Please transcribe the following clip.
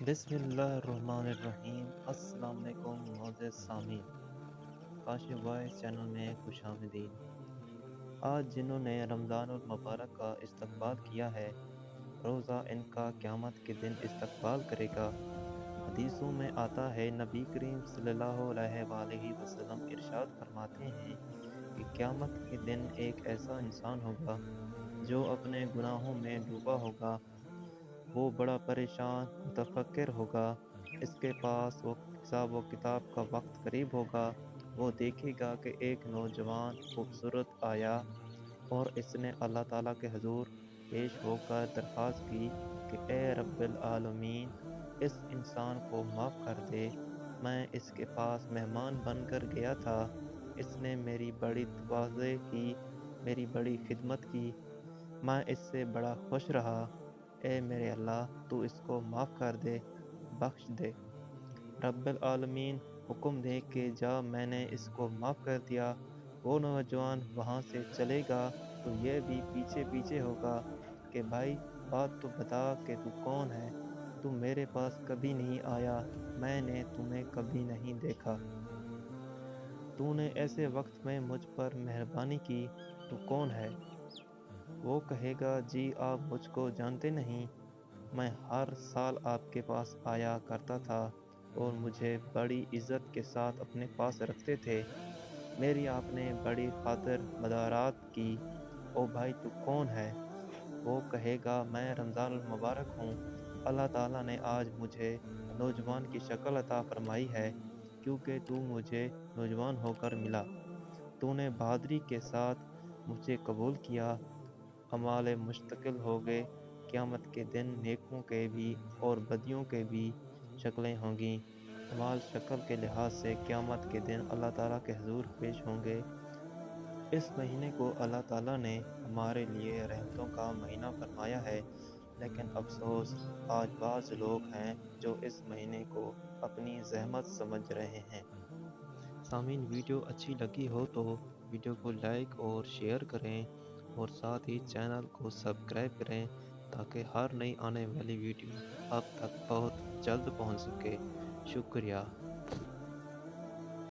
بسم اللہ الرحمن الرحیم۔ السلام علیکم معزز سامعین، کاشف وائس چینل میں خوش آمدید۔ آج جنہوں نے رمضان المبارک کا استقبال کیا ہے، روزہ ان کا قیامت کے دن استقبال کرے گا۔ حدیثوں میں آتا ہے، نبی کریم صلی اللہ علیہ وآلہ وسلم ارشاد فرماتے ہیں کہ قیامت کے دن ایک ایسا انسان ہوگا جو اپنے گناہوں میں ڈوبا ہوگا۔ وہ بڑا پریشان متفکر ہوگا۔ اس کے پاس وہ حساب و کتاب کا وقت قریب ہوگا۔ وہ دیکھے گا کہ ایک نوجوان خوبصورت آیا اور اس نے اللہ تعالیٰ کے حضور پیش ہو کر درخواست کی کہ اے رب العالمین، اس انسان کو معاف کر دے۔ میں اس کے پاس مہمان بن کر گیا تھا۔ اس نے میری بڑی تواضع کی، میری بڑی خدمت کی۔ میں اس سے بڑا خوش رہا۔ اے میرے اللہ، تو اس کو معاف کر دے، بخش دے۔ رب العالمین حکم دے کہ جا، میں نے اس کو معاف کر دیا۔ وہ نوجوان وہاں سے چلے گا تو یہ بھی پیچھے پیچھے ہوگا کہ بھائی بات تو بتا کہ تو کون ہے؟ تو میرے پاس کبھی نہیں آیا، میں نے تمہیں کبھی نہیں دیکھا۔ تو نے ایسے وقت میں مجھ پر مہربانی کی، تو کون ہے؟ وہ کہے گا جی آپ مجھ کو جانتے نہیں، میں ہر سال آپ کے پاس آیا کرتا تھا اور مجھے بڑی عزت کے ساتھ اپنے پاس رکھتے تھے۔ میری آپ نے بڑی خاطر مدارات کی۔ او بھائی تو کون ہے؟ وہ کہے گا میں رمضان المبارک ہوں۔ اللہ تعالیٰ نے آج مجھے نوجوان کی شکل عطا فرمائی ہے کیونکہ تو مجھے نوجوان ہو کر ملا۔ تو نے بہادری کے ساتھ مجھے قبول کیا۔ اعمال مستقل ہو گئے۔ قیامت کے دن نیکوں کے بھی اور بدیوں کے بھی شکلیں ہوں گی۔ اعمال شکل کے لحاظ سے قیامت کے دن اللہ تعالیٰ کے حضور پیش ہوں گے۔ اس مہینے کو اللہ تعالیٰ نے ہمارے لیے رحمتوں کا مہینہ فرمایا ہے، لیکن افسوس آج بعض لوگ ہیں جو اس مہینے کو اپنی زحمت سمجھ رہے ہیں۔ سامعین، ویڈیو اچھی لگی ہو تو ویڈیو کو لائک اور شیئر کریں اور ساتھ ہی چینل کو سبسکرائب کریں تاکہ ہر نئی آنے والی ویڈیو آپ تک بہت جلد پہنچ سکے۔ شکریہ۔